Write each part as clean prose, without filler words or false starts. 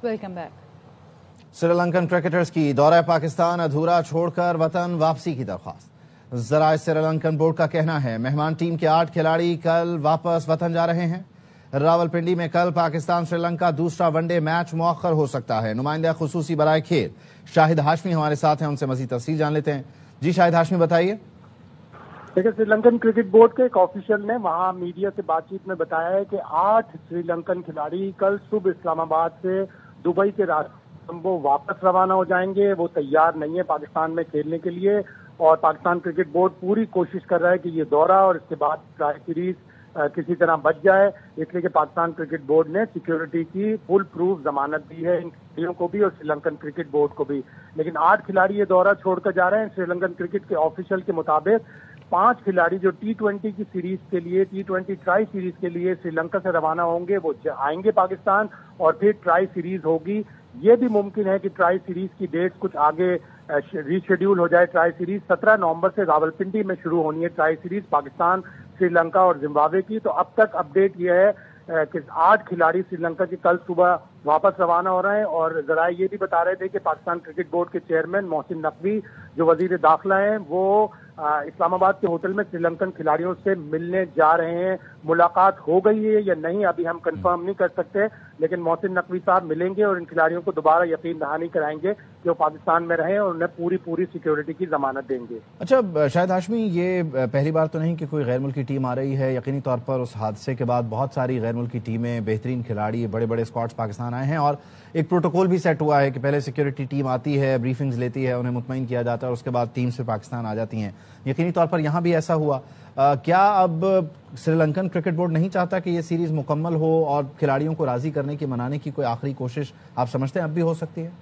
Welcome back. Sri Lankan cricketers की दौरा पाकिस्तान अधूरा छोड़कर वतन वापसी की दरख्वास्त। जराए श्रीलंकन बोर्ड का कहना है मेहमान टीम के 8 खिलाड़ी कल वापस वतन जा रहे हैं। रावलपिंडी में कल पाकिस्तान श्रीलंका दूसरा वनडे मैच मुअख्खर हो सकता है। नुमाइंदा खुसूसी बराए खेल शाहिद हाशमी हमारे साथ हैं, उनसे मजीद तफसील जान लेते हैं। जी शाहिद हाशमी, बताइए। देखिए, श्रीलंकन क्रिकेट बोर्ड के एक ऑफिशियल ने वहां मीडिया से बातचीत में बताया है कि 8 श्रीलंकन खिलाड़ी कल सुबह इस्लामाबाद से दुबई के रास्ते वो वापस रवाना हो जाएंगे। वो तैयार नहीं है पाकिस्तान में खेलने के लिए और पाकिस्तान क्रिकेट बोर्ड पूरी कोशिश कर रहा है कि ये दौरा और इसके बाद ट्राई सीरीज किसी तरह बच जाए, इसलिए कि पाकिस्तान क्रिकेट बोर्ड ने सिक्योरिटी की फुल प्रूफ जमानत दी है इन खिलाड़ियों को भी और श्रीलंकन क्रिकेट बोर्ड को भी। लेकिन 8 खिलाड़ी ये दौरा छोड़कर जा रहे हैं। श्रीलंकन क्रिकेट के ऑफिशियल के मुताबिक 5 खिलाड़ी जो T20 की सीरीज के लिए, T20 ट्राई सीरीज के लिए श्रीलंका से रवाना होंगे, वो आएंगे पाकिस्तान और फिर ट्राई सीरीज होगी। ये भी मुमकिन है कि ट्राई सीरीज की डेट्स कुछ आगे रीशेड्यूल हो जाए। ट्राई सीरीज 17 नवंबर से रावलपिंडी में शुरू होनी है, ट्राई सीरीज पाकिस्तान, श्रीलंका और जिम्बाब्वे की। तो अब तक अपडेट ये है कि 8 खिलाड़ी श्रीलंका के कल सुबह वापस रवाना हो रहे हैं और जराए ये भी बता रहे थे कि पाकिस्तान क्रिकेट बोर्ड के चेयरमैन मोहसिन नकवी जो वजीर दाखिला हैं, वो इस्लामाबाद के होटल में श्रीलंकन खिलाड़ियों से मिलने जा रहे हैं। मुलाकात हो गई है या नहीं अभी हम कंफर्म नहीं कर सकते, लेकिन मोहसिन नकवी साहब मिलेंगे और इन खिलाड़ियों को दोबारा यकीन दहानी कराएंगे कि वो पाकिस्तान में रहें और उन्हें पूरी सिक्योरिटी की जमानत देंगे। अच्छा शाहिद हाशमी, ये पहली बार तो नहीं कि कोई गैर मुल्की टीम आ रही है। यकीनी तौर पर उस हादसे के बाद बहुत सारी गैर मुल्की टीमें, बेहतरीन खिलाड़ी, बड़े बड़े स्क्वाड्स पाकिस्तान आए हैं और एक प्रोटोकॉल भी सेट हुआ है कि पहले सिक्योरिटी टीम आती है, ब्रीफिंग्स लेती है, उन्हें मुतमईन किया जाता है और उसके बाद टीम से पाकिस्तान आ जाती हैं। यकीनी तौर पर यहाँ भी ऐसा हुआ। क्या अब श्रीलंकन क्रिकेट बोर्ड नहीं चाहता कि ये सीरीज मुकम्मल हो और खिलाड़ियों को राजी करने की, मनाने की कोई आखिरी कोशिश आप समझते हैं अब भी हो सकती है?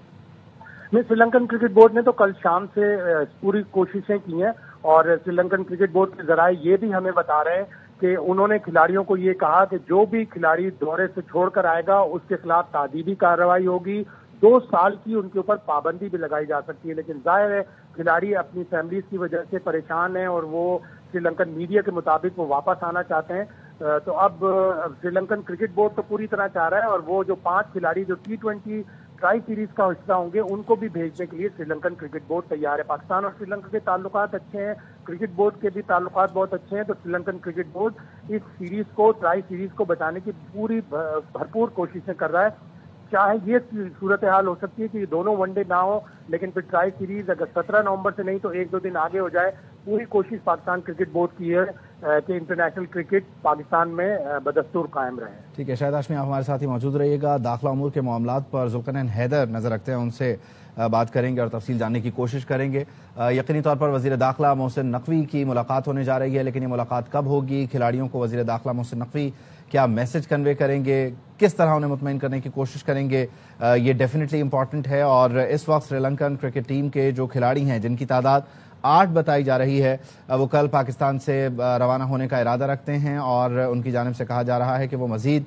नहीं, श्रीलंकन क्रिकेट बोर्ड ने तो कल शाम से पूरी कोशिशें की हैं और श्रीलंकन क्रिकेट बोर्ड के जराए ये भी हमें बता रहे हैं कि उन्होंने खिलाड़ियों को ये कहा कि जो भी खिलाड़ी दौरे से छोड़कर आएगा उसके खिलाफ तादीबी कार्रवाई होगी। 2 साल की उनके ऊपर पाबंदी भी लगाई जा सकती है। लेकिन जाहिर है खिलाड़ी अपनी फैमिलीज की वजह से परेशान हैं और वो श्रीलंकन मीडिया के मुताबिक वो वापस आना चाहते हैं। तो अब श्रीलंकन क्रिकेट बोर्ड तो पूरी तरह चाह रहा है और वो जो 5 खिलाड़ी जो T20 ट्राई सीरीज का हिस्सा होंगे उनको भी भेजने के लिए श्रीलंकन क्रिकेट बोर्ड तैयार है। पाकिस्तान और श्रीलंका के ताल्लुकात अच्छे हैं, क्रिकेट बोर्ड के भी ताल्लुकात बहुत अच्छे हैं, तो श्रीलंकन क्रिकेट बोर्ड इस सीरीज को, ट्राई सीरीज को बचाने की पूरी भरपूर कोशिशें कर रहा है। चाहे ये सूरत हाल हो सकती है कि दोनों वनडे ना हो, लेकिन फिर ट्राई सीरीज अगर 17 नवंबर से नहीं तो 1-2 दिन आगे हो जाए, पूरी कोशिश पाकिस्तान क्रिकेट बोर्ड की है कि इंटरनेशनल क्रिकेट पाकिस्तान में बदस्तूर कायम रहे। ठीक है शाहिद हाशमी, आप हमारे साथ ही मौजूद रहिएगा। दाखिला उमूर के मामलात पर जुल्करनैन हैदर नजर रखते हैं, उनसे बात करेंगे और तफसील जानने की कोशिश करेंगे। यकीनी तौर पर वजीर दाखिला मोहसिन नकवी की मुलाकात होने जा रही है, लेकिन ये मुलाकात कब होगी, खिलाड़ियों को वजीर दाखिला मोहसिन नकवी क्या मैसेज कन्वे करेंगे, किस तरह उन्हें मुतमईन करने की कोशिश करेंगे, ये डेफिनेटली इंपॉर्टेंट है। और इस वक्त श्रीलंकन क्रिकेट टीम के जो खिलाड़ी हैं जिनकी तादाद 8 बताई जा रही है, वो कल पाकिस्तान से रवाना होने का इरादा रखते हैं और उनकी जानिब से कहा जा रहा है कि वो मजीद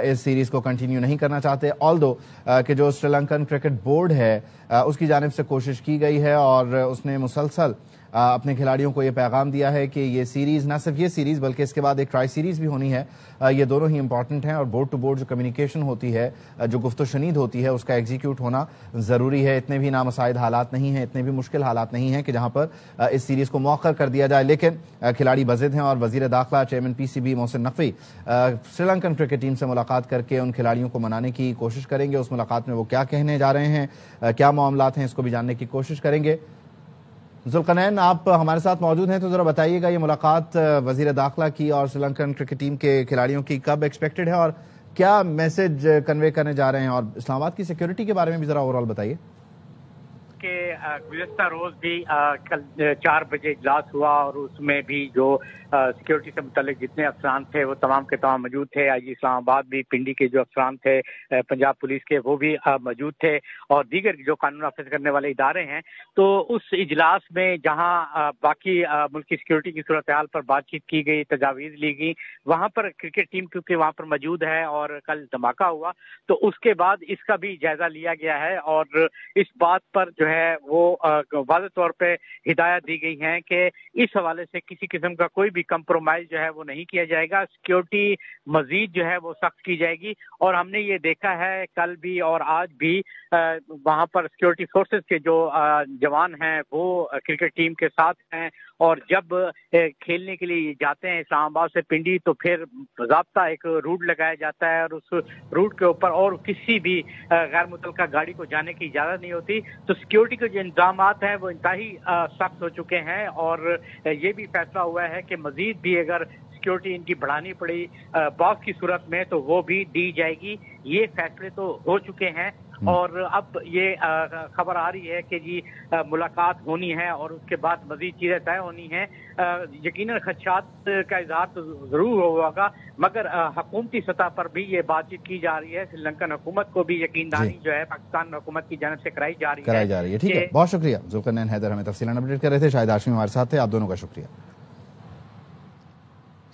इस सीरीज को कंटिन्यू नहीं करना चाहते। ऑल्दो कि जो श्रीलंकन क्रिकेट बोर्ड है उसकी जानिब से कोशिश की गई है और उसने मुसलसल अपने खिलाड़ियों को ये पैगाम दिया है कि ये सीरीज, ना सिर्फ ये सीरीज बल्कि इसके बाद एक ट्राई सीरीज भी होनी है। ये दोनों ही इंपॉर्टेंट हैं और बोर्ड टू बोर्ड जो कम्युनिकेशन होती है, जो गुफ्तो शनीद होती है, उसका एग्जीक्यूट होना ज़रूरी है। इतने भी नामसाइद हालात नहीं हैं, इतने भी मुश्किल हालात नहीं हैं कि जहां पर इस सीरीज को मौखर कर दिया जाए। लेकिन खिलाड़ी बज़िद हैं और वजीर दाखिला chairman PCB Mohsin Naqvi Sri Lankan cricket team से मुलाकात करके उन खिलाड़ियों को मनाने की कोशिश करेंगे। उस मुलाकात में वो क्या कहने जा रहे हैं, क्या मामलात हैं, इसको भी जानने की कोशिश करेंगे। जुल्करनैन, आप हमारे साथ मौजूद हैं, तो जरा बताइएगा ये मुलाकात वजीर दाखिला की और श्रीलंकन क्रिकेट टीम के खिलाड़ियों की कब एक्सपेक्टेड है और क्या मैसेज कन्वे करने जा रहे हैं, और इस्लामाबाद की सिक्योरिटी के बारे में भी जरा ओवरऑल बताइए। के गुज़श्ता रोज भी कल 4 बजे इजलास हुआ और उसमें भी जो सिक्योरिटी से मुतल्लिक जितने अफसरान थे वो तमाम के तमाम मौजूद थे। IG इस्लामाबाद भी, पिंडी के जो अफसरान थे, पंजाब पुलिस के, वो भी मौजूद थे और दीगर जो कानून नाफिज करने वाले इदारे हैं। तो उस इजलास में जहां बाकी मुल्क की सिक्योरिटी की सूरत हाल पर बातचीत की गई, तजावीज़ ली गई, वहां पर क्रिकेट टीम क्योंकि वहां पर मौजूद है और कल धमाका हुआ तो उसके बाद इसका भी जायजा लिया गया है और इस बात पर जो है وہ واضح طور پہ ہدایت دی گئی ہیں کہ اس حوالے سے کسی قسم کا کوئی بھی کمپرومائز جو ہے وہ نہیں کیا جائے گا، سیکیورٹی مزید جو ہے وہ سخت کی جائے گی۔ اور ہم نے یہ دیکھا ہے کل بھی اور آج بھی وہاں پر سیکیورٹی فورسز کے جو جوان ہیں وہ کرکٹ ٹیم کے ساتھ ہیں، اور جب کھیلنے کے لیے جاتے ہیں اسلام آباد سے پنڈی تو پھر باضابطہ ایک روٹ لگایا جاتا ہے، اور اس روٹ کے اوپر اور کسی بھی غیر متعلقہ گاڑی کو جانے کی اجازت نہیں ہوتی۔ تو سیکیورٹی کے جو انتظامات ہیں وہ انتہائی سخت ہو چکے ہیں، اور یہ بھی فیصلہ ہوا ہے کہ مزید بھی اگر سیکیورٹی ان کی بڑھانی پڑی باکس کی صورت میں تو وہ بھی دی جائے گی۔ یہ فیصلے تو ہو چکے ہیں، اور اب یہ خبر آ رہی ہے کہ جی ملاقات ہونی ہے اور اس کے بعد مزید چیزیں طے ہونی ہیں۔ یقیناً خدشات کا اظہار تو ضرور ہوگا، مگر حکومتی سطح پر بھی یہ بات چیت کی جا رہی ہے۔ سری لنکن حکومت کو بھی یقین دہانی جو ہے پاکستان حکومت کی جانب سے کرائی جا رہی ہے۔ ٹھیک ہے، بہت شکریہ ذوالقرنین حیدر، ہمیں تفصیلاً اپڈیٹ کر رہے تھے۔ شاہد ہاشمی ہمارے ساتھ تھے، آپ دونوں کا شکریہ۔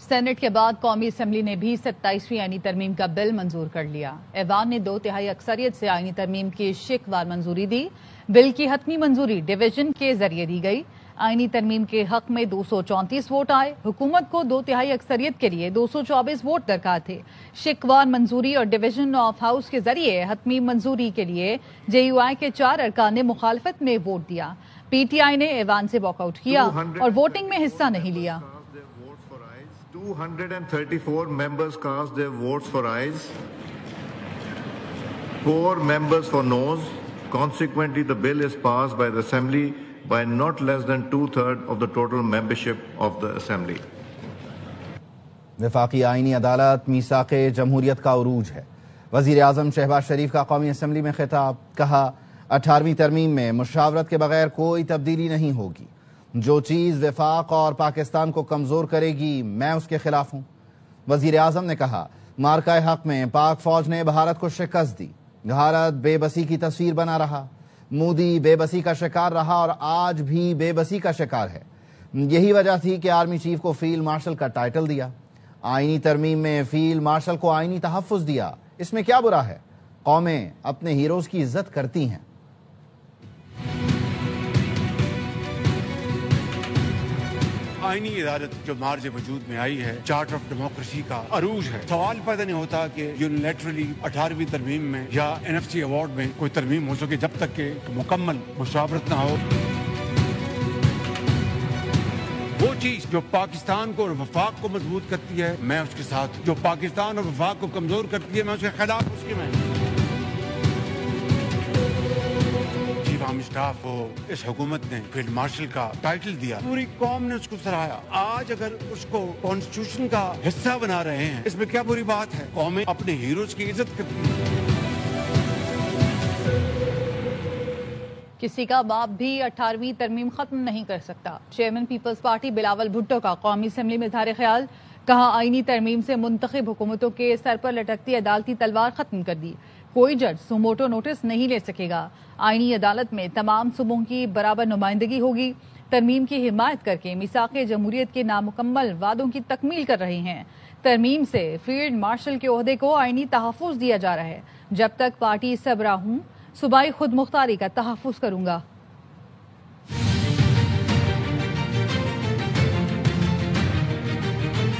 سینٹ کے بعد قومی اسمبلی نے بھی 27ویں آئینی ترمیم کا بل منظور کر لیا۔ ایوان نے 2/3 اکثریت سے آئینی ترمیم کی شکوار منظوری دی۔ بل کی حتمی منظوری ڈویژن کے ذریعے دی گئی۔ آئینی ترمیم کے حق میں 234 ووٹ آئے۔ حکومت کو 2/3 اکثریت کے لیے 224 ووٹ درکار تھے۔ شکوار منظوری اور ڈویژن آف ہاؤس کے ذریعے حتمی منظوری کے لیے JUI کے 4 ارکان نے مخالفت میں ووٹ دیا۔ PTI نے ایوان سے واک آؤٹ کیا اور ووٹنگ میں حصہ نہیں لیا۔ 234 members cast their votes for ayes, 4 members for noes. Consequently, the bill is passed by the Assembly by not less than 2/3 of the total membership of the Assembly. وفاقی آئینی عدالت میثاق جمہوریت کا عروج ہے۔ وزیر اعظم شہباز شریف کا قومی اسمبلی میں خطاب، کہا 18ویں ترمیم میں مشاورت کے بغیر کوئی تبدیلی نہیں ہوگی، جو چیز وفاق اور پاکستان کو کمزور کرے گی میں اس کے خلاف ہوں۔ وزیر اعظم نے کہا مارکہ حق میں پاک فوج نے بھارت کو شکست دی، بھارت بے بسی کی تصویر بنا رہا، مودی بے بسی کا شکار رہا اور آج بھی بے بسی کا شکار ہے۔ یہی وجہ تھی کہ آرمی چیف کو فیلڈ مارشل کا ٹائٹل دیا۔ آئینی ترمیم میں فیلڈ مارشل کو آئینی تحفظ دیا، اس میں کیا برا ہے؟ قومیں اپنے ہیروز کی عزت کرتی ہیں۔ آئینی عدالت جو مارج وجود میں آئی ہے، چارٹر آف ڈیموکریسی کا عروج ہے۔ سوال پیدا نہیں ہوتا کہ یونیلیٹرلی 18ویں ترمیم میں یا NFC ایوارڈ میں کوئی ترمیم ہو سکے جب تک کہ مکمل مشاورت نہ ہو۔ وہ چیز جو پاکستان کو اور وفاق کو مضبوط کرتی ہے میں اس کے ساتھ، جو پاکستان اور وفاق کو کمزور کرتی ہے میں اس کے خلاف اس کے میں اسٹاف کو اس حکومت نے فیلڈ مارشل کا ٹائٹل دیا، پوری قوم نے اس کو سراہا۔ آج اگر اس کو کانسٹیٹیوشن کا حصہ بنا رہے ہیں اس میں کیا بری بات ہے؟ قومیں اپنے ہیروز کی عزت کرتی ہیں۔ کسی کا باپ بھی 18ویں ترمیم ختم نہیں کر سکتا۔ چیئرمین پیپلز پارٹی بلاول بھٹو کا قومی اسمبلی میں اظہار خیال، کہا آئینی ترمیم سے منتخب حکومتوں کے سر پر لٹکتی عدالتی تلوار ختم کر دی، کوئی جج سوموٹو نوٹس نہیں لے سکے گا۔ آئینی عدالت میں تمام صوبوں کی برابر نمائندگی ہوگی۔ ترمیم کی حمایت کر کے میثاق جمہوریت کے نامکمل وعدوں کی تکمیل کر رہے ہیں۔ ترمیم سے فیلڈ مارشل کے عہدے کو آئینی تحفظ دیا جا رہا ہے۔ جب تک پارٹی سربراہ ہوں صوبائی خود مختاری کا تحفظ کروں گا۔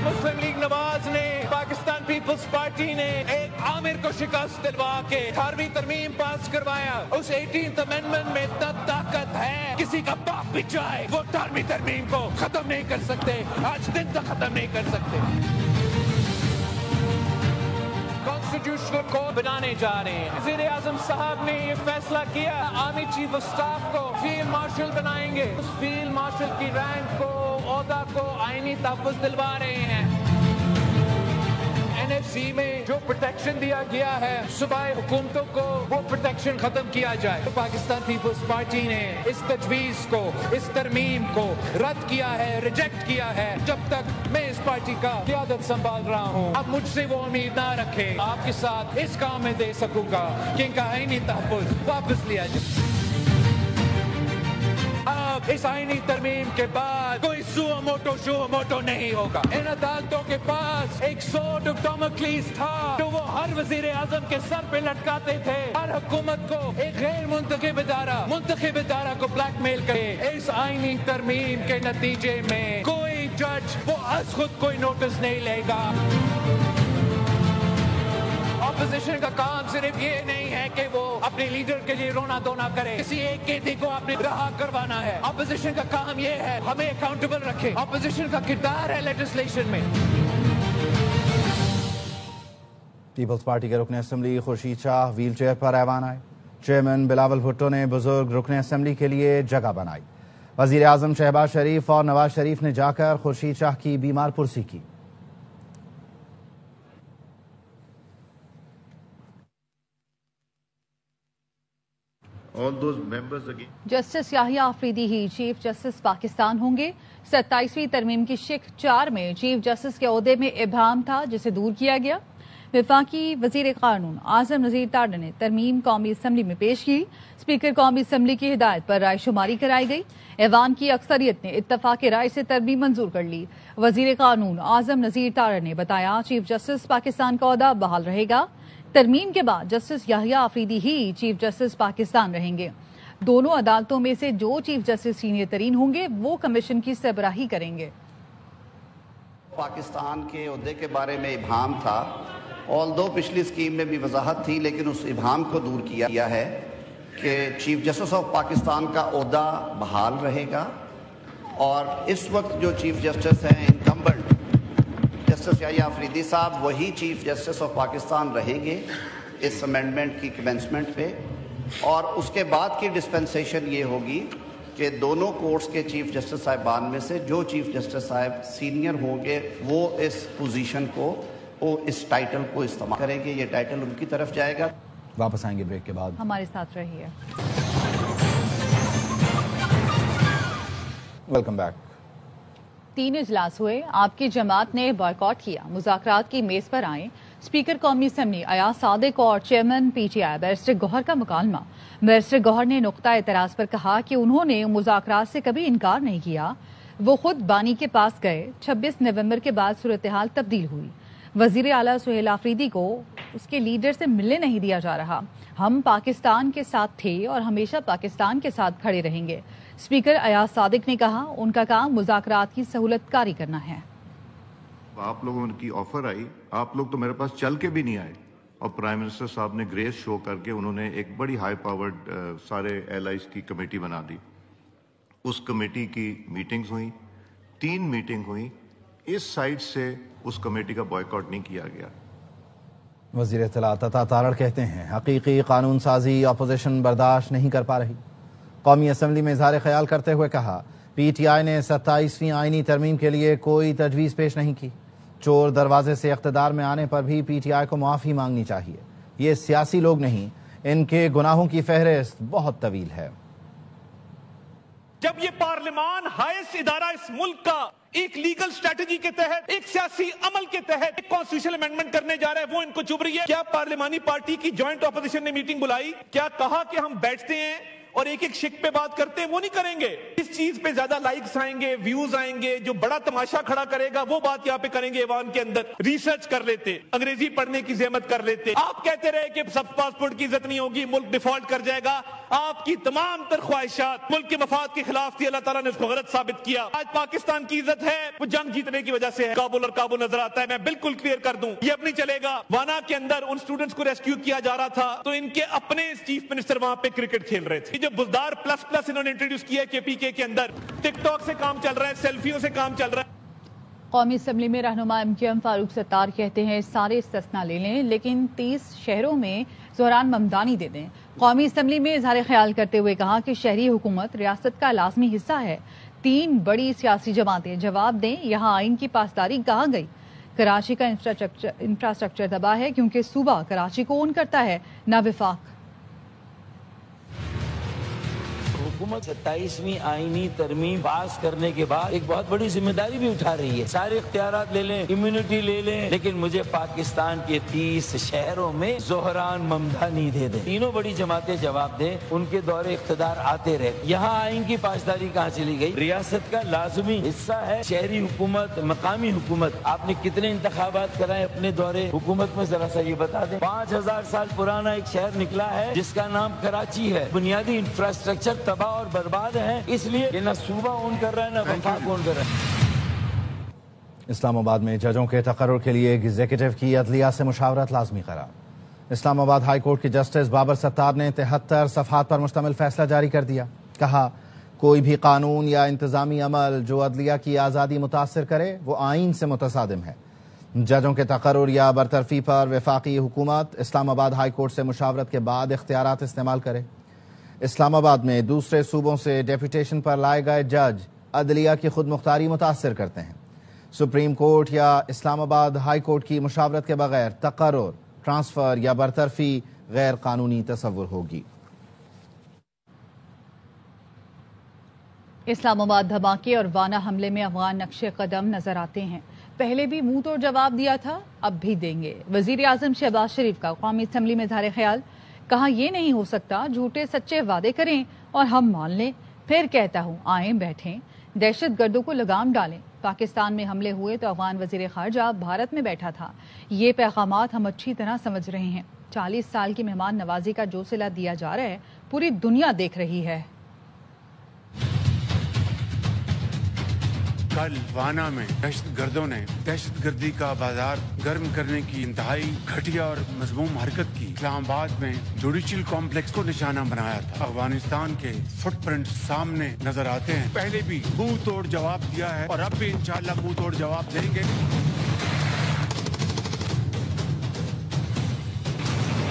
مسلم لیگ نواز نے، پاکستان پیپلز پارٹی نے ایک عامر کو شکست دلوا کے 18ویں ترمیم پاس کروایا۔ اس 18th امینڈمنٹ میں اتنا طاقت ہے، کسی کا باپ بھی چاہے وہ 18ویں ترمیم کو ختم نہیں کر سکتے، آج دن تک ختم نہیں کر سکتے۔ کانسٹیٹیوشنل کورٹ بنانے جا رہے ہیں۔ وزیر اعظم صاحب نے یہ فیصلہ کیا، آرمی چیف آف اسٹاف کو فیلڈ مارشل بنائیں گے۔ اس فیلڈ مارشل کی رینک کو، عہدہ کو آئینی تحفظ دلوا رہے ہیں۔ NFC میں جو پروٹیکشن دیا گیا ہے صوبائی حکومتوں کو، وہ پروٹیکشن ختم کیا جائے۔ پاکستان پیپلز پارٹی نے اس تجویز کو، اس ترمیم کو رد کیا ہے، ریجیکٹ کیا ہے۔ جب تک میں اس پارٹی کا قیادت سنبھال رہا ہوں، اب مجھ سے وہ امید نہ رکھے، آپ کے ساتھ اس کام میں دے سکوں گا کہ ان کا آئینی تحفظ واپس لیا جائے۔ اب बाद इस आईनी तरमीम के बाद कोई सुओ मोटो नहीं होगा। इन अदालतों के पास एक स्वॉर्ड ऑफ डैमोक्लिस था जो वो हर वजीर आजम के सर पे लटकाते थे। हर हुकूमत को एक गैर मुंतखब इदारा को ब्लैकमेल करे। इस आईनी तरमीम के नतीजे में कोई जज वो आज खुद कोई नोटिस नहीं लेगा। अपोजिशन का काम सिर्फ ये नहीं है कि वो अपने लीडर के लिए रोना धोना करे, किसी एक कैदी को आपने रहा करवाना है। अपोजिशन का काम ये है हमें अकाउंटेबल रखे। अपोजिशन का किरदार है लेजिस्लेशन में। पीपल्स पार्टी के रुकन assembly Khurshid Shah wheel chair पर ऐवान आए। चेयरमैन बिलावल भुट्टो ने बुजुर्ग रुकन असेंबली के लिए जगह बनाई। वजीर आजम शहबाज शरीफ और नवाज शरीफ ने जाकर खुर्शीद शाह की बीमार पुरसी की। जस्टिस याहिया आफरीदी ही चीफ जस्टिस पाकिस्तान होंगे। 27वीं तरमीम की शिक 4 में चीफ जस्टिस के ओहदे में इबहम था जिसे दूर किया गया। वफाकी वजीर कानून आजम नजीर तारड़ ने तरमीम कौमी असम्बली में पेश की। स्पीकर कौमी असम्बली की हिदायत पर राय शुमारी कराई गई। ऐवान की अक्सरियत ने इत्तफाक राय से तरमीम मंजूर कर ली। वजीर कानून आजम नजीर तारड़ ने बताया चीफ जस्टिस पाकिस्तान का ओहदा बहाल रहेगा। तरमीम के बाद जस्टिस याहिया आफरीदी ही चीफ जस्टिस पाकिस्तान रहेंगे। दोनों अदालतों में से जो चीफ जस्टिस सीनियर तरीन होंगे वो कमीशन की सरबराही करेंगे। पाकिस्तान के ओहदे के बारे में इबहम था, ऑल्दो पिछली स्कीम में भी वजाहत थी, लेकिन उस इबहम को दूर किया है कि चीफ जस्टिस ऑफ पाकिस्तान का ओहदा बहाल रहेगा। और इस वक्त जो चीफ जस्टिस हैं इनकम्बेंट जस्टिस याहिया आफरीदी साहब वही चीफ जस्टिस ऑफ पाकिस्तान रहेंगे इस अमेंडमेंट की कमेंसमेंट पे। और उसके बाद की डिस्पेंसेशन ये होगी कि दोनों कोर्ट्स के चीफ जस्टिस साहिबान में से जो चीफ जस्टिस साहब सीनियर होंगे वो इस पोजीशन को वो इस टाइटल को इस्तेमाल करेंगे। ये टाइटल उनकी तरफ जाएगा। वापस आएंगे ब्रेक के बाद। हमारे साथ रहिए। Welcome back. 3 इजलास हुए। आपकी जमात ने बॉयकॉट किया। मुज़ाकरात की मेज पर आए स्पीकर कौमी असम्बली अयाज सादिक और चेयरमैन PTI बैरिस्टर गौहर का मुकालमा। बैरिस्टर गौहर ने नुक्ता एतराज पर कहा कि उन्होंने मुज़ाकरात से कभी इनकार नहीं किया। वो खुद बानी के पास गए। 26 नवंबर के बाद सूरत हाल तब्दील हुई। वजीर आला सुहेल आफरीदी को उसके लीडर से मिलने नहीं दिया जा रहा। हम पाकिस्तान के साथ थे और हमेशा पाकिस्तान के साथ खड़े रहेंगे। स्पीकर अयाज सादिक ने कहा उनका काम मुज़ाकरात की सहूलतकारी करना है। आप लोगों की ऑफर आई, आप लोग तो मेरे पास चल के भी नहीं आए और प्राइम मिनिस्टर साहब ने ग्रेस शो करके उन्होंने एक बड़ी हाई पावर्ड सारे एलाइज की कमेटी बना दी। उस कमेटी की मीटिंग्स हुई, 3 मीटिंग हुई। इस साइड से उस कमेटी का बॉयकॉट नहीं किया गया। वजीर इत्तलात अता तारड़ कहते हैं हकीकी कानून साजी अपोजिशन बर्दाश्त नहीं कर पा रही। कौमी असम्बली में इजहार ख्याल करते हुए कहा PTI ने 27वीं आईनी तरमीम के लिए कोई तजवीज़ पेश नहीं की। चोर दरवाजे से इख्तिदार में आने पर भी PTI को माफ़ी मांगनी चाहिए। ये सियासी लोग नहीं, इनके गुनाहों की फहरिस्त बहुत तवील है। जब ये पार्लियामान हाईएस्ट इदारा इस मुल्क का एक लीगल स्ट्रेटजी के तहत एक सियासी अमल के तहत एक कॉन्स्टिट्यूशनल अमेंडमेंट करने जा रहा है, वो इनको चुभ रही है। क्या पार्लियामानी पार्टी की जॉइंट ऑपोजिशन ने मीटिंग बुलाई? क्या कहा कि हम बैठते हैं और एक एक शिक पे बात करते हैं? वो नहीं करेंगे। इस चीज पे ज्यादा लाइक्स आएंगे, व्यूज आएंगे, जो बड़ा तमाशा खड़ा करेगा वो बात यहाँ पे करेंगे। ऐवान के अंदर रिसर्च कर लेते, अंग्रेजी पढ़ने की जहमत कर लेते। आप कहते रहे कि सब पासपोर्ट की इज्जत नहीं होगी, मुल्क डिफॉल्ट कर जाएगा। आपकी तमाम तर ख्वाहिशात मुल्क के मफाद के खिलाफ थी। अल्लाह ताला ने उसको गलत साबित किया। आज पाकिस्तान की इज्जत है वो जंग जीतने की वजह से है। काबुल और काबुल नजर आता है। मैं बिल्कुल क्लियर कर दूं, ये अब नहीं चलेगा। वाना के अंदर उन स्टूडेंट्स को रेस्क्यू किया जा रहा था तो इनके अपने चीफ मिनिस्टर वहां पे क्रिकेट खेल रहे थे। जो बुजदार प्लस इन्होंने इंट्रोड्यूस किया KPK के अंदर, टिकटॉक से काम चल रहा है, सेल्फियों से काम चल रहा है। कौमी असम्बली में रहनुमा MKM फारूक सत्तार कहते हैं सारे इस्तिस्ना ले लें लेकिन 30 शहरों में ज़ोहरान ममदानी दे दें। कौमी असम्बली में इजहार ख्याल करते हुए कहा कि शहरी हुकूमत रियासत का लाजमी हिस्सा है। 3 बड़ी सियासी जमातें जवाब दें यहाँ आइन की पासदारी कहाँ गई। कराची का इंफ्रास्ट्रक्चर तबाह है क्योंकि सूबा कराची को ओन करता है न विफाक। हुकूमत 27वीं आईनी तरमीम पास करने के बाद एक बहुत बड़ी जिम्मेदारी भी उठा रही है। सारे इख्तियारात ले लें, इम्यूनिटी ले लें, लेकिन मुझे पाकिस्तान के 30 शहरों में ज़ोहरान ममदानी दे दें। तीनों बड़ी जमातें जवाब दें, उनके दौरे इख्तिदार आते रहे। यहाँ आइन की पासदारी कहाँ चली गई? रियासत का लाजमी हिस्सा है शहरी हुकूमत, मकामी हुकूमत। आपने कितने इंतखाबात कराए अपने दौरे हुकूमत में, जरा सा ये बता दें। 5000 साल पुराना एक शहर निकला है जिसका नाम कराची है। बुनियादी इंफ्रास्ट्रक्चर तबाह और बर्बाद है, इसलिए ये न सूबा ओन कर रहा है न वफाक ओन कर रहा है। इस्लामाबाद में जजों के तकर्रुर के लिए एग्जीक्यूटिव की अदलिया से मुशावरत लाजमी करार। इस्लामाबाद हाई कोर्ट के जस्टिस बाबर सत्तार ने 73 सफ़हात पर मुश्तमिल फैसला जारी कर दिया। कहा, कोई भी कानून या इंतजामी अमल जो अदलिया की आज़ादी मुतासर करे वो आइन से मुतसादिम है। जजों के तकर्रुर या बरतरफी पर वफाकी हुकूमत इस्लामाबाद हाई कोर्ट से मुशावरत के बाद इख्तियारात इस्तेमाल करे। इस्लामाबाद में दूसरे सूबों से डेपुटेशन पर लाए गए जज अदलिया की खुद मुख्तारी मुतासर करते हैं। सुप्रीम कोर्ट या इस्लामाबाद हाई कोर्ट की मुशावरत के बगैर तकर्रुर, ट्रांसफर या बरतरफी गैर कानूनी तस्वुर होगी। इस्लामाबाद धमाके और वाना हमले में अफगान नक्शे कदम नजर आते हैं। पहले भी मुंह तोड़ जवाब दिया था, अब भी देंगे। वजीर आजम शहबाज शरीफ का कौमी असम्बली में इज़हार ख्याल। कहा, यह नहीं हो सकता झूठे सच्चे वादे करें और हम मान लें। फिर कहता हूँ आए बैठें, दहशत गर्दों को लगाम डालें। पाकिस्तान में हमले हुए तो अफगान वजीर खारजा भारत में बैठा था। ये पैगामात हम अच्छी तरह समझ रहे हैं। 40 साल की मेहमान नवाजी का जो सिला दिया जा रहा है पूरी दुनिया देख रही है। कल वाना में दहशत गर्दों ने दहशत गर्दी का बाजार गर्म करने की इंतहाई घटिया और मजमूम हरकत की। इस्लामाबाद में जुडिशियल कॉम्प्लेक्स को निशाना बनाया था। अफगानिस्तान के फुटप्रिंट सामने नजर आते हैं। पहले भी मुंह तोड़ जवाब दिया है और अब भी इंशाल्लाह मुंह तोड़ जवाब देंगे।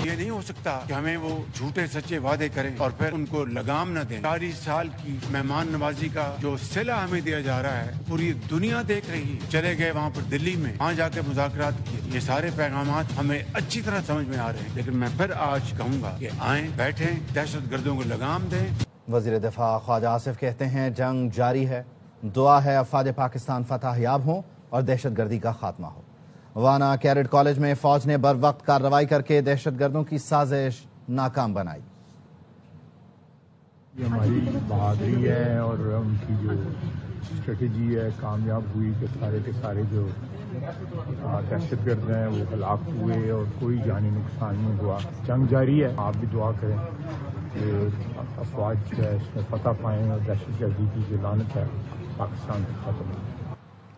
ये नहीं हो सकता कि हमें वो झूठे सच्चे वादे करें और फिर उनको लगाम न दें। 40 साल की मेहमान नवाजी का जो सिला हमें दिया जा रहा है पूरी दुनिया देख रही है। चले गए वहाँ पर दिल्ली में, वहाँ जाकर मुज़ाकरात किए। ये सारे पैगामात हमें अच्छी तरह समझ में आ रहे हैं, लेकिन मैं फिर आज कहूँगा कि आए बैठें, दहशत गर्दों को लगाम दें। वज़ीर दिफा ख्वाजा आसिफ कहते हैं, जंग जारी है, दुआ है अफवाज पाकिस्तान फतह याब हों और दहशत गर्दी का खात्मा हो। वाना कैरेट कॉलेज में फौज ने बर वक्त कार्रवाई करके दहशत गर्दों की साजिश नाकाम बनाई। ये हमारी बहादुरी है और उनकी जो स्ट्रेटजी है कामयाब हुई कि सारे के सारे जो दहशत गर्द हैं वो हलाक हुए और कोई जानी नुकसान नहीं हुआ। जंग जारी है, आप भी दुआ करें कि अफवाज जो है इसमें फतह पाएँ और दहशत गर्दी की जो लानत है पाकिस्तान से खत्म हो।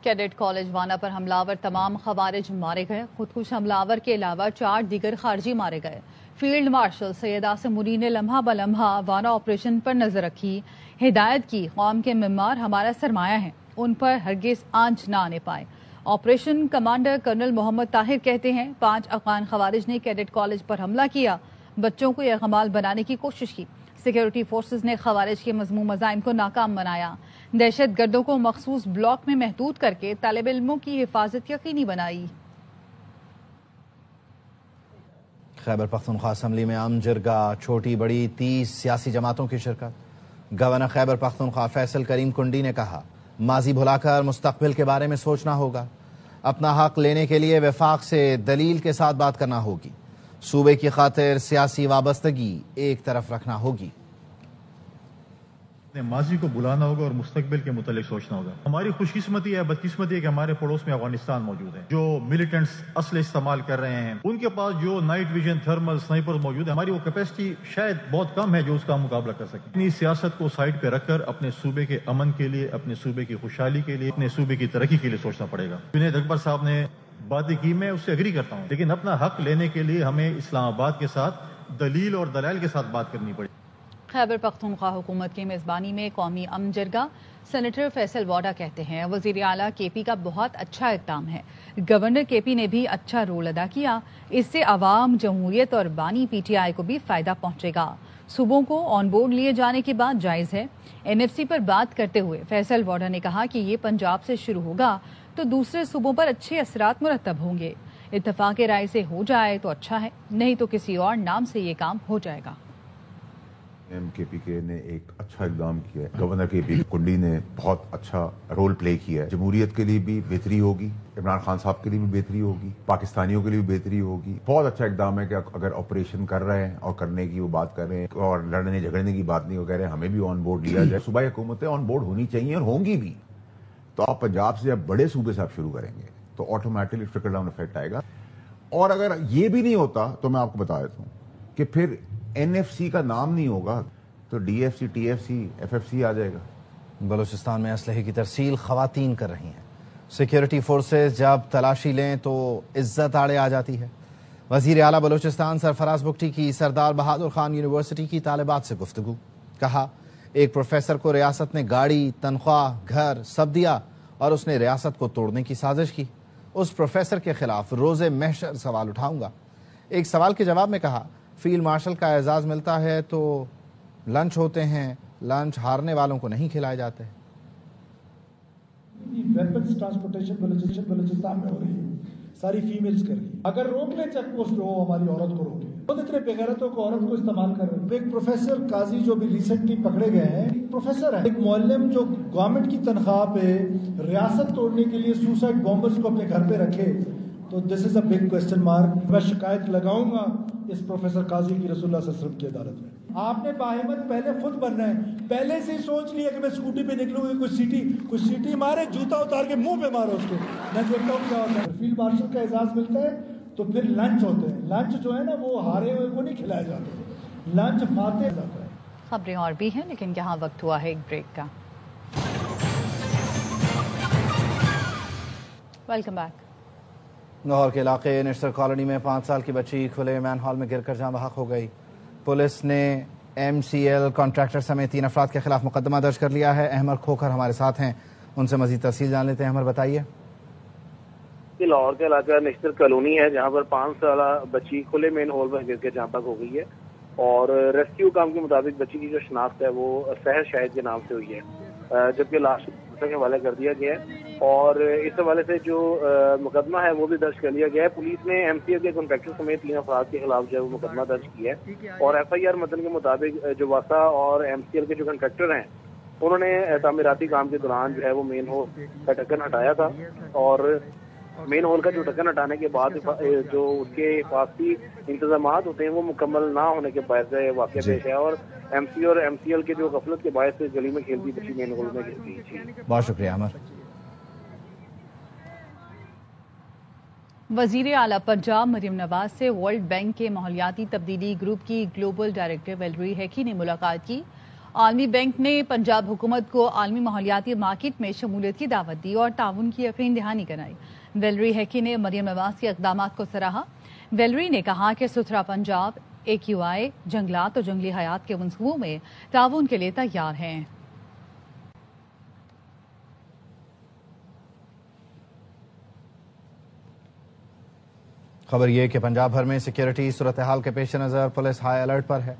कैडेट कॉलेज वाना पर हमलावर तमाम खवारिज मारे गए। खुदकुश हमलावर के अलावा 4 दीगर खारजी मारे गए। फील्ड मार्शल सैयद आसिम मुनीर ने लम्हा बलम्हा वाना ऑपरेशन पर नजर रखी। हिदायत की, कौम के मेम्मार हमारा सरमाया है, उन पर हरगिज आंच न आने पाए। Operation commander colonel Mohammad Tahir कहते हैं, 5 अफगान खवारिज ने कैडेट कॉलेज पर हमला किया, बच्चों को यरगमाल बनाने की कोशिश की। सिक्योरिटी फोर्सेज ने खवारिज के मज़मूम मज़ाइम को नाकाम बनाया। दहशत गर्दों को मखसूस ब्लॉक में महदूद करके तालिब इल्मों की हिफाजत यकीनी बनाई। खैबर पख्तूनख्वा असम्बली में अम जिरगा छोटी बड़ी 30 सियासी जमातों की शिरकत। गवर्नर खैबर पख्तूनख्वा फैसल करीम कुंडी ने कहा, माजी भुलाकर मुस्तकबिल के बारे में सोचना होगा। अपना हक लेने के लिए वफाक से दलील के साथ बात करना होगी। सूबे की खातिर सियासी वाबस्तगी एक तरफ रखना होगी। माजी को बुलाना होगा और मुस्तकबिल के मुतालिक सोचना होगा। हमारी खुशकिस्मती है, बदकिस्मती है कि हमारे पड़ोस में अफगानिस्तान मौजूद है। जो मिलिटेंट्स असले इस्तेमाल कर रहे हैं, उनके पास जो नाइट विजन थर्मल स्नाइपर मौजूद है, हमारी वो कैपेसिटी शायद बहुत कम है जो उसका मुकाबला कर सके। अपनी सियासत को साइड पे रखकर अपने सूबे के अमन के लिए, अपने सूबे की खुशहाली के लिए, अपने सूबे की तरक्की के लिए सोचना पड़ेगा। जुनैद अकबर साहब ने बातें की, मैं उससे एग्री करता हूँ, लेकिन अपना हक लेने के लिए हमें इस्लामाबाद के साथ दलील और दलाइल के साथ बात करनी पड़ेगी। खैबर पख्तूनख्वा हुकूमत की मेज़बानी में कौमी अम जिरगा। सेनेटर फैसल वाडा कहते हैं, वज़ीर आला केपी का बहुत अच्छा इक़दाम है। गवर्नर केपी ने भी अच्छा रोल अदा किया। इससे अवाम, जमहूरियत और बानी PTI को भी फ़ायदा पहुँचेगा। सूबों को ऑन बोर्ड लिए जाने की बात जायज़ है। NFC पर बात करते हुए फैसल वाडा ने कहा कि ये पंजाब से शुरू होगा तो दूसरे सूबों पर अच्छे असरात मुरतब होंगे। इत्तफाक़ राय से हो जाए तो अच्छा है, नहीं तो किसी और नाम से ये काम हो जाएगा। MKPK نے ایک اچھا اقدام کیا ہے. گورنر KP کنڈی نے بہت اچھا رول پلے کیا ہے. جمہوریت کے لیے بھی بہتری ہوگی, عمران خان صاحب کے لیے بھی بہتری ہوگی, پاکستانیوں کے لیے بھی بہتری ہوگی. بہت اچھا اقدام ہے کہ اگر آپریشن کر رہے ہیں اور کرنے کی وہ بات کر رہے ہیں اور لڑنے جھگڑنے کی بات نہیں وہ کہہ رہے ہیں, ہمیں بھی آن بورڈ لیا جائے. صوبائی حکومتیں آن بورڈ ہونی چاہیے اور ہوں گی بھی. تو آپ پنجاب سے جب بڑے صوبے سے آپ شروع کریں گے تو آٹومیٹکلی ٹرکل ڈاؤن افیکٹ آئے گا. اور اگر یہ بھی نہیں ہوتا تو میں آپ کو بتا دیتا ہوں کہ پھر NFC کا نام نہیں ہوگا تو DFC, TFC, FFC آ جائے گا. بلوچستان میں اسلحے کی ترسیل خواتین کر رہی ہیں. سیکیورٹی فورسز جب تلاشی لیں تو عزت آڑے آ جاتی ہے. وزیر اعلیٰ بلوچستان سرفراز بگٹی کی سردار بہادر خان یونیورسٹی کی طالبات سے گفتگو. کہا ایک پروفیسر کو ریاست نے گاڑی, تنخواہ, گھر سب دیا اور اس نے ریاست کو توڑنے کی سازش کی. اس پروفیسر کے خلاف روز محشر سوال اٹھاؤں گا. ایک سوال کے جواب میں کہا فیلڈ مارشل کا اعزاز ملتا ہے تو لنچ ہوتے ہیں, لنچ ہارنے والوں کو نہیں کھلائے جاتے. ویپنز ٹرانسپورٹیشن بلوچستان میں ہو رہی ہے, ساری فیمیلز کر رہی ہیں. اگر روک لیں چیک پوسٹ وہ ہماری عورت کو روکے. خود اتنے بغیرتوں کو عورت کو استعمال کر رہے ہیں. ایک پروفیسر قاضی جو بھی ریسنٹلی پکڑے گئے ہیں, ایک پروفیسر ہے, ایک معلم جو گورنمنٹ کی تنخواہ پہ ریاست توڑنے کے لیے سوسائڈ بامبرز کو اپنے گھر پہ رکھے, تو دس از اے بگ کوسچن مارک. میں شکایت لگاؤں گا اس پروفیسر قاضی کی رسول اللہ صلی اللہ علیہ وسلم کی عدالت میں. آپ نے باہمت پہلے خود بننا ہے. پہلے سے ہی سوچ لیا کہ میں اسکوٹی پہ نکلوں گی, کوئی سیٹی مارے, جوتا اتار کے منہ پہ مارو اس کو. میں دیکھتا ہوں کیا ہوتا ہے. فیلڈ مارشل کا اعزاز ملتا ہے تو پھر لنچ ہوتے ہیں. لنچ جو ہے نا وہ ہارے ہوئے کو نہیں کھلایا جاتا, لنچ فاتح جاتا ہے. خبریں اور بھی ہیں لیکن یہاں وقت ہوا ہے ایک بریک کا. Welcome back. لاہور کے علاقے نشتر کالونی میں 5 سال کی بچی کھلے مین ہال میں گر کر جاں بحق ہو گئی. پولیس نے MCL کانٹریکٹر سمیت 3 افراد کے خلاف مقدمہ درج کر لیا ہے. احمد کھوکھر ہمارے ساتھ ہیں, ان سے مزید تفصیل جان لیتے ہیں. احمد بتائیے. لاہور کا علاقہ نشتر کالونی ہے جہاں پر 5 سالہ بچی کھلے مین ہال میں گر کے جاں بحق ہو گئی ہے. اور ریسکیو کام کے مطابق بچی کی جو شناخت ہے وہ سحر شاہد کے نام سے ہوئی ہے, جبکہ لاش کے حوالے کر دیا گیا ہے. اور اس حوالے سے جو مقدمہ ہے وہ بھی درج کر لیا گیا ہے. پولیس نے MCL کے کانٹریکٹر سمیت 3 افراد کے خلاف جو ہے وہ مقدمہ درج کیا ہے. اور FIR متن کے مطابق جو واسا اور MCL کے جو کانٹریکٹر ہیں انہوں نے تعمیراتی کام کے دوران جو ہے وہ مین ہول کا ڈھکن ہٹایا تھا. اور مین ہول کا جو ڈھکن ہٹانے کے بعد جو اس کے حفاظتی انتظامات ہوتے ہیں وہ مکمل نہ ہونے کے باعث واقعہ پیش ہے. اور MC اور MCL کے جو غفلت کے باعث گلی میں کھیلتی بچی مین ہول میں گر گئی. بہت شکریہ عمر. وزیر اعلیٰ پنجاب مریم نواز سے ورلڈ بینک کے ماحولیاتی تبدیلی گروپ کی گلوبل ڈائریکٹر ویلری ہیکی نے ملاقات کی. عالمی بینک نے پنجاب حکومت کو عالمی ماحولیاتی مارکیٹ میں شمولیت کی دعوت دی اور تعاون کی یقین دہانی کرائی. ویلری ہیکی نے مریم نواز کے اقدامات کو سراہا. ویلری نے کہا کہ ستھرا پنجاب AQI جنگلات اور جنگلی حیات کے منصوبوں میں تعاون کے لیے تیار ہیں. خبر یہ کہ پنجاب بھر میں سیکیورٹی صورتحال کے پیش نظر پولیس ہائی الرٹ پر ہے.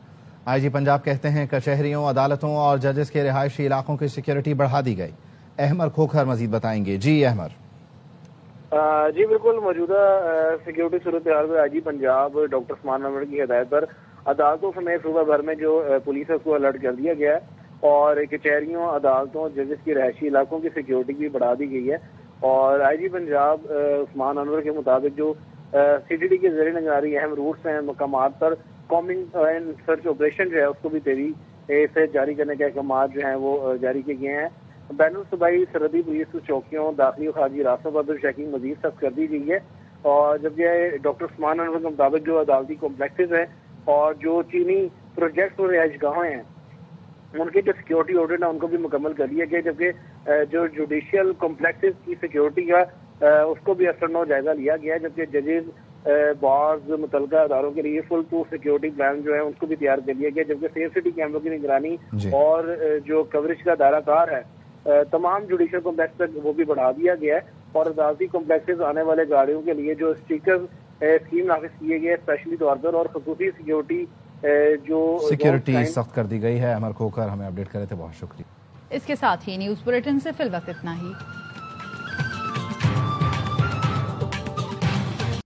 IG پنجاب کہتے ہیں کچہریوں, عدالتوں اور ججز کے رہائشی علاقوں کی سیکیورٹی بڑھا دی گئی. احمد کھوکھر مزید بتائیں گے. جی احمد. جی بالکل, موجودہ سیکیورٹی صورتحال میں IG پنجاب ڈاکٹر عثمان انور کی ہدایت پر عدالتوں سمیت صوبہ بھر میں جو پولیس ہے اس کو الرٹ کر دیا گیا ہے. اور کچہریوں, عدالتوں, ججز کی رہائشی علاقوں کی سیکیورٹی بھی بڑھا دی گئی ہے. اور IG پنجاب عثمان انور کے مطابق جو CTD کے زیر نگرانی اہم روٹس ہیں مقامات پر کامنگ اینڈ سرچ آپریشن جو ہے اس کو بھی تیزی سے جاری کرنے کے احکامات جو ہیں وہ جاری کیے گئے ہیں. بین الصوبائی سرحدی پولیس چوکیوں, داخلی اور خارجی راستوں پر بھی چیکنگ مزید سخت کر دی گئی ہے. اور جبکہ ڈاکٹر عثمان انور کے مطابق جو عدالتی کمپلیکسز ہیں اور جو چینی پروجیکٹس اور رہائش گاہیں ہیں ان کے جو سیکیورٹی آڈٹ ہے ان کو بھی مکمل کر لیا گیا. جبکہ جو جوڈیشل کمپلیکسز کی سیکیورٹی ہے اس کو بھی اثر نو جائزہ لیا گیا ہے. جبکہ ججز, بعض متعلقہ اداروں کے لیے فل ٹو سیکیورٹی پلان جو ہے ان کو بھی تیار کر لیا گیا. جبکہ سیف سٹی کیمروں کی نگرانی اور جو کوریج کا دائرہ کار ہے تمام جوڈیشل کمپلیکس تک وہ بھی بڑھا دیا گیا ہے. اور عدالتی کمپلیکسز آنے والے گاڑیوں کے لیے جو اسٹیکر اسکیم نافذ کیے گئے اسپیشلی طور پر, اور خصوصی سیکیورٹی سخت کر دی گئی ہے. امر کھوکھر ہمیں اپڈیٹ کرے تھے, بہت شکریہ. اس کے ساتھ ہی نیوز بلیٹن سے فی الوقت اتنا ہی.